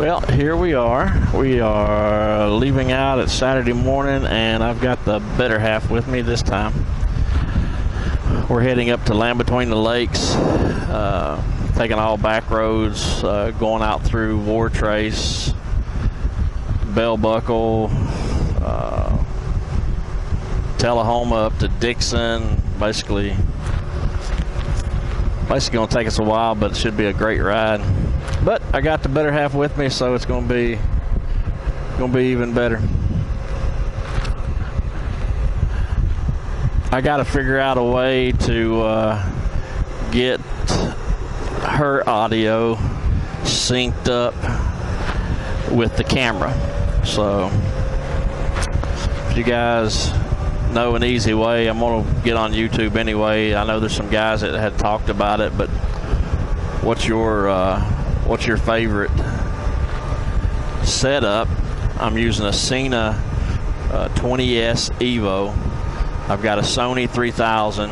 Well, here we are. We are leaving out at Saturday morning, and I've got the better half with me this time. We're heading up to Land Between the Lakes, taking all back roads, going out through War Trace, Bell Buckle, Tullahoma up to Dixon. Basically going to take us a while, but it should be a great ride. But I got the better half with me, so it's going to be even better. I got to figure out a way to get her audio synced up with the camera. So if you guys know an easy way, I'm going to get on YouTube anyway. I know there's some guys that had talked about it, but what's your favorite setup? I'm using a Cena 20S Evo. I've got a Sony 3000,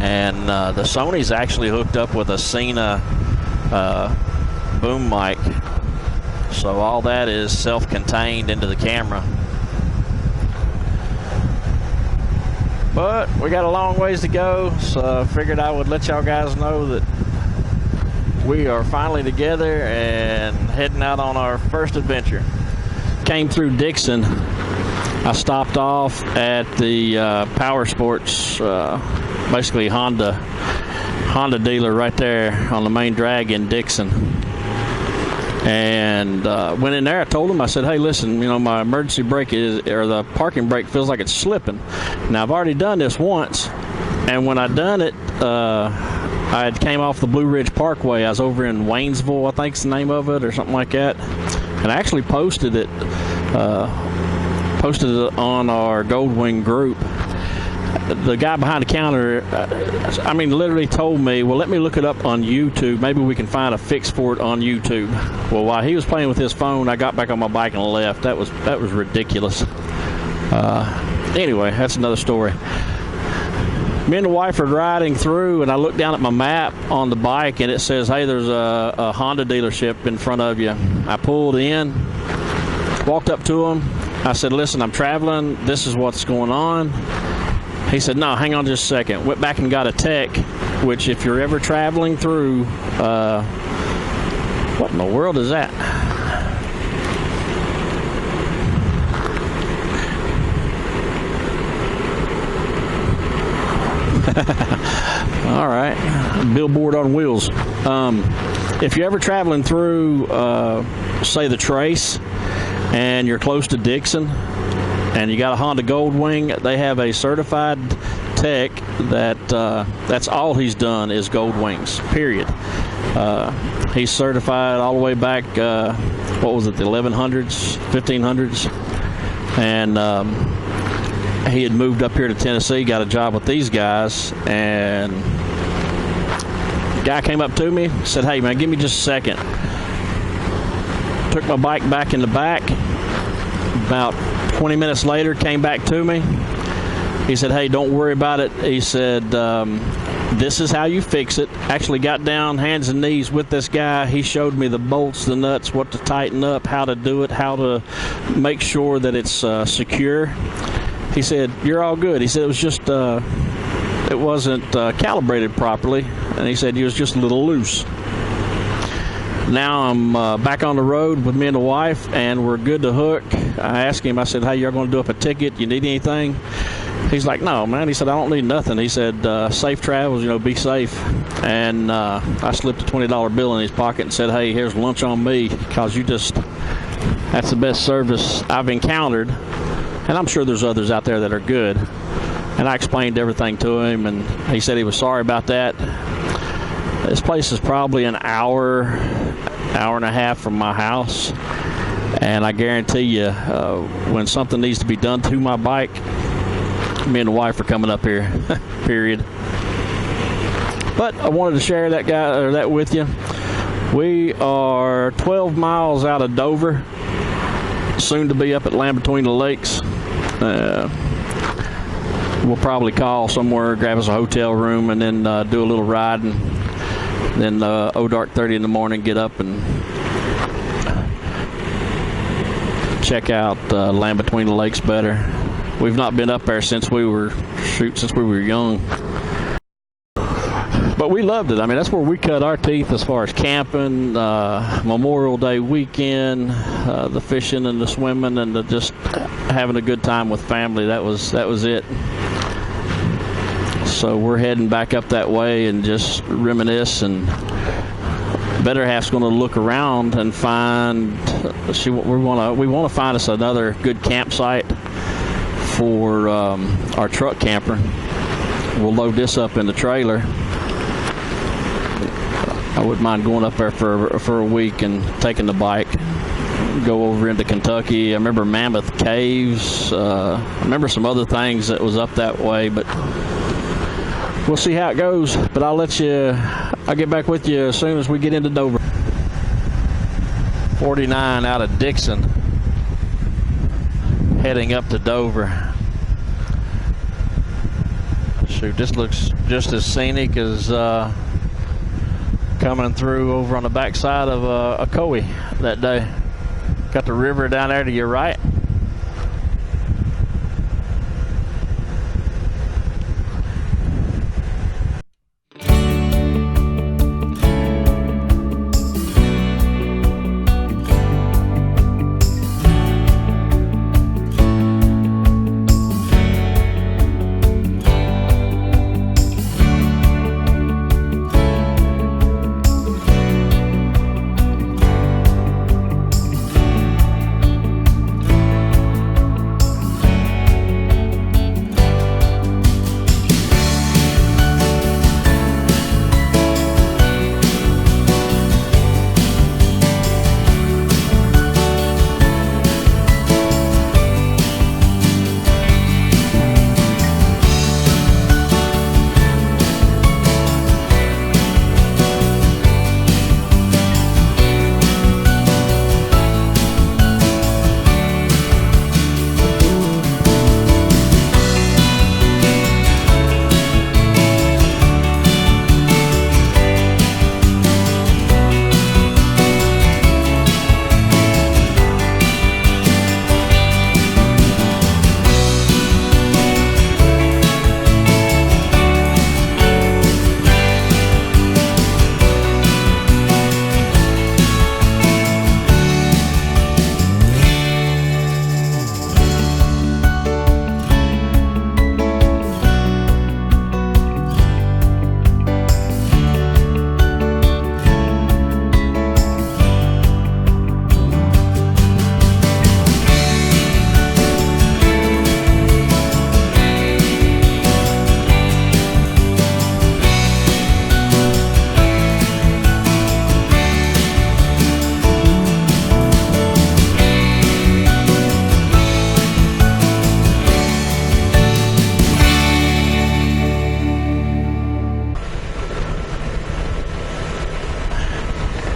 and the Sony's actually hooked up with a Cena boom mic, so all that is self-contained into the camera. But we got a long ways to go, so I figured I would let y'all guys know that we are finally together and heading out on our first adventure. Came through Dixon. I stopped off at the Power Sports, basically Honda dealer right there on the main drag in Dixon. And went in there. I told them, I said, hey, listen, my emergency brake the parking brake feels like it's slipping. Now, I've already done this once, and when I done it, I had came off the Blue Ridge Parkway. I was over in Waynesville, I think's the name of it, or something like that. And I actually posted it on our Goldwing group. The guy behind the counter, literally told me, well, let me look it up on YouTube. Maybe we can find a fix for it on YouTube. Well, while he was playing with his phone, I got back on my bike and left. That was ridiculous. Anyway, that's another story. Me and the wife are riding through, and I look down at my map on the bike, and it says, hey, there's a Honda dealership in front of you. I pulled in, walked up to him. I said, listen, I'm traveling. This is what's going on. He said, no, hang on just a second. Went back and got a tech, which if you're ever traveling through, what in the world is that? All right, billboard on wheels. If you're ever traveling through, say, the Trace, and you're close to Dixon, and you got a Honda Goldwing, they have a certified tech that's all he's done is Goldwings, period. He's certified all the way back, what was it, the 1100s, 1500s, and he had moved up here to Tennessee, got a job with these guys, and the guy came up to me, said, hey, man, give me just a second. Took my bike back in the back. About 20 minutes later, came back to me. He said, hey, don't worry about it. He said, this is how you fix it. Actually got down hands and knees with this guy. He showed me the bolts, the nuts, what to tighten up, how to do it, how to make sure that it's secure. He said, you're all good. He said it was just, it wasn't calibrated properly. And he said he was just a little loose. Now I'm back on the road with me and the wife, and we're good to hook. I asked him, I said, hey, you're going to do up a ticket? You need anything? He's like, no, man. He said, I don't need nothing. He said, safe travels, be safe. And I slipped a $20 bill in his pocket and said, hey, here's lunch on me, because that's the best service I've encountered. And I'm sure there's others out there that are good. And I explained everything to him, and he said he was sorry about that. This place is probably an hour and a half from my house. And I guarantee you, when something needs to be done to my bike, me and the wife are coming up here, period. But I wanted to share that with you. We are 12 miles out of Dover, soon to be up at Land Between the Lakes. We'll probably call somewhere, grab us a hotel room, and then do a little ride, and then dark 30 in the morning, get up and check out Land Between the Lakes better. We've not been up there since we were young. But we loved it. I mean, that's where we cut our teeth as far as camping, Memorial Day weekend, the fishing and the swimming, and just having a good time with family. That was it. So we're heading back up that way and just reminisce, and better half's going to look around and find. We want to find us another good campsite for our truck camper. We'll load this up in the trailer. I wouldn't mind going up there for a week and taking the bike, go over into Kentucky. I remember Mammoth Caves. I remember some other things that was up that way, but we'll see how it goes. But I'll get back with you as soon as we get into Dover. 49 out of Dixon, heading up to Dover. Shoot, this looks just as scenic as coming through over on the backside of Ocoee that day. Got the river down there to your right.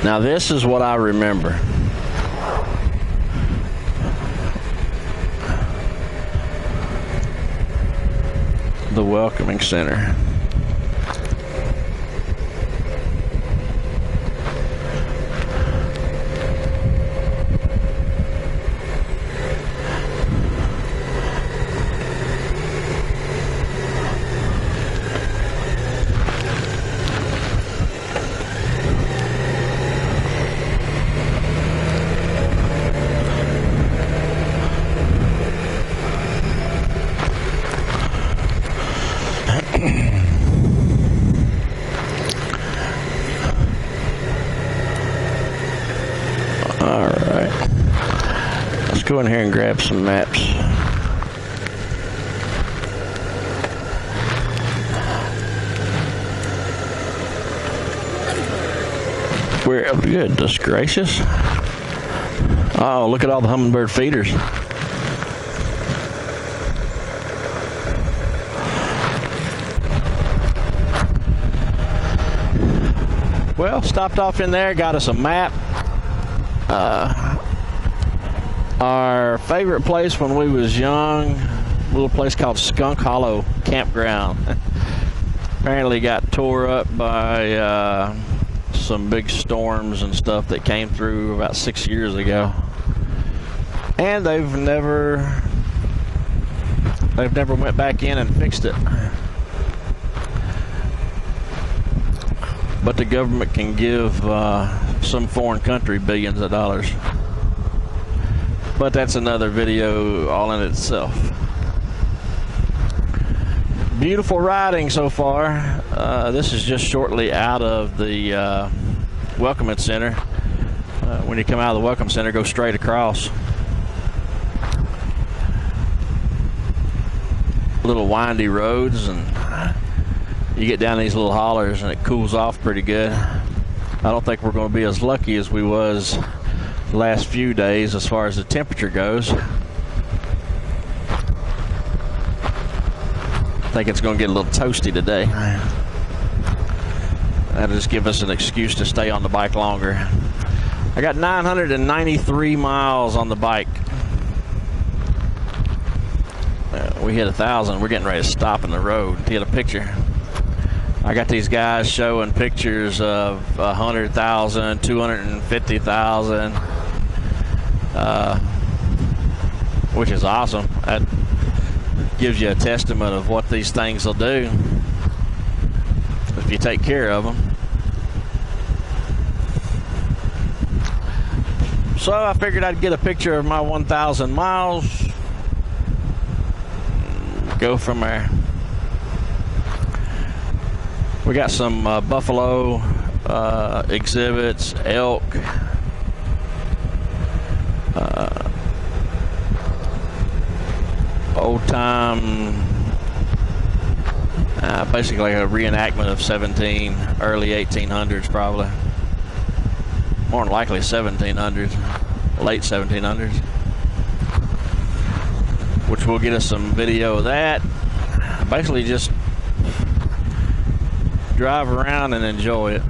Now this is what I remember. The Welcoming Center. Go in here and grab some maps. We're goodness gracious. Oh, look at all the hummingbird feeders. Well, stopped off in there, got us a map. Our favorite place when we was young, a little place called Skunk Hollow Campground. Apparently got tore up by some big storms and stuff that came through about 6 years ago. and they've never went back in and fixed it. But the government can give some foreign country billions of dollars. But that's another video all in itself. Beautiful riding so far. This is just shortly out of the Welcoming Center. When you come out of the Welcome Center, go straight across. Little windy roads, and you get down these little hollers and it cools off pretty good. I don't think we're going to be as lucky as we was the last few days as far as the temperature goes. I think it's going to get a little toasty today. That'll just give us an excuse to stay on the bike longer. I got 993 miles on the bike. We hit 1,000. We're getting ready to stop in the road to get a picture. I got these guys showing pictures of 100,000, 250,000, which is awesome. That gives you a testament of what these things will do if you take care of them. So I figured I'd get a picture of my 1,000 miles. Go from there. We got some buffalo exhibits, elk, old time, basically like a reenactment of early 1800s probably. More than likely 1700s, late 1700s. Which will get us some video of that. Basically just drive around and enjoy it.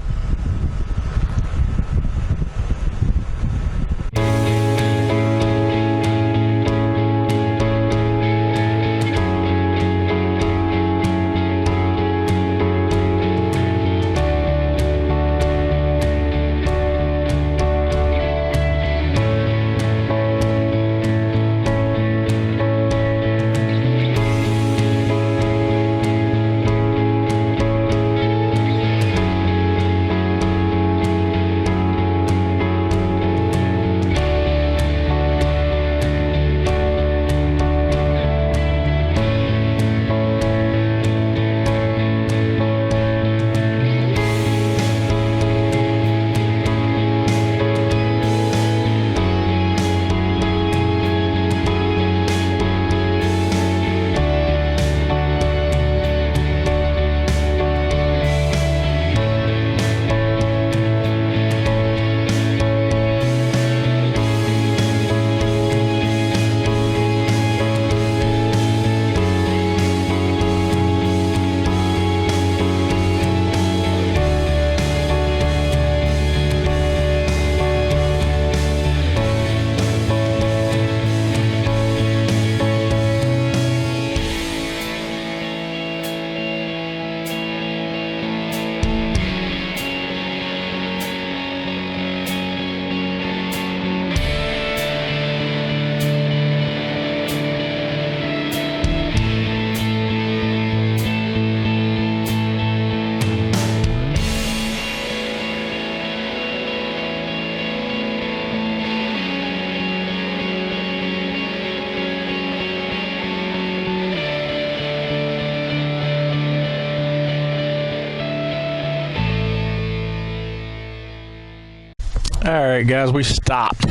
Alright guys, we stopped.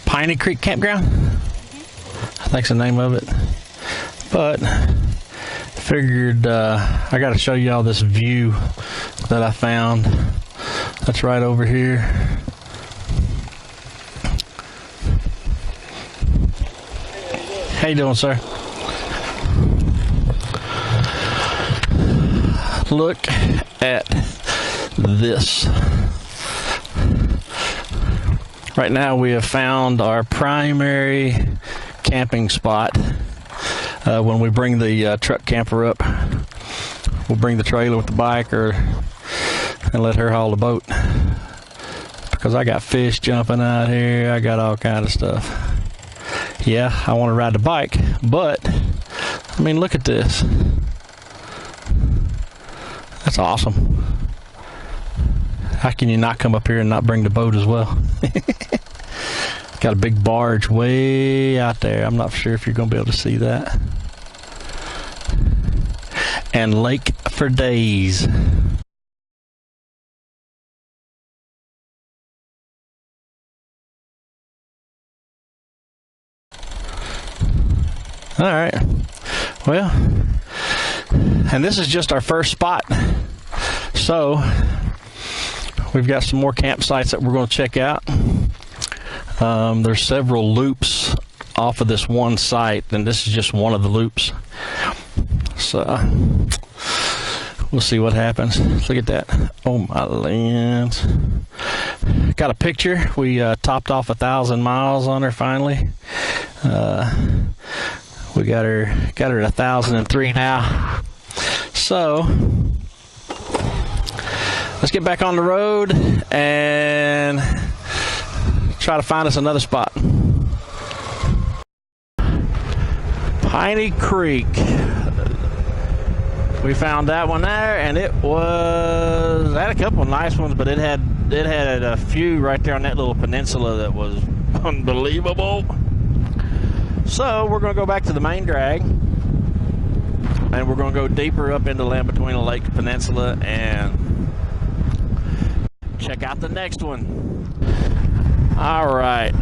Piney Creek Campground? I think's the name of it. But figured I got to show you all this view that I found. That's right over here. How you doing, sir? Look at this. Right now we have found our primary camping spot. When we bring the truck camper up, we'll bring the trailer with the bike and let her haul the boat. because I got fish jumping out here. I got all kind of stuff. Yeah, I want to ride the bike, but I mean, look at this. That's awesome. How can you not come up here and not bring the boat as well? Got a big barge way out there. I'm not sure if you're going to be able to see that. And lake for days. All right. Well, and this is just our first spot. So we've got some more campsites that we're going to check out. There's several loops off of this one site, and this is just one of the loops. So we'll see what happens. Look at that. Oh my lands. Got a picture. We topped off 1,000 miles on her finally. We got her at 1,003 now. So let's get back on the road and try to find us another spot. Piney Creek. We found that one there, and it had a couple of nice ones, but it had a few right there on that little peninsula that was unbelievable. So we're going to go back to the main drag, and we're going to go deeper up into Land Between the Lake Peninsula and check out the next one. All right.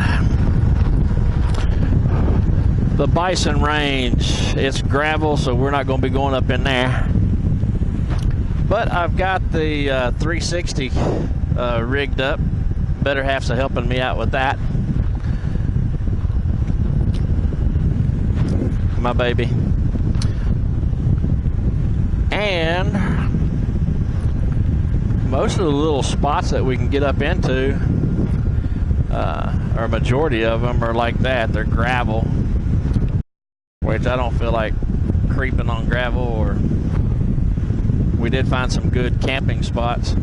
The Bison Range. It's gravel, so we're not going to be going up in there. But I've got the 360 rigged up. Better half's helping me out with that. My baby. And most of the little spots that we can get up into, or a majority of them, are like that. They're gravel, which I don't feel like creeping on gravel. Or we did find some good camping spots.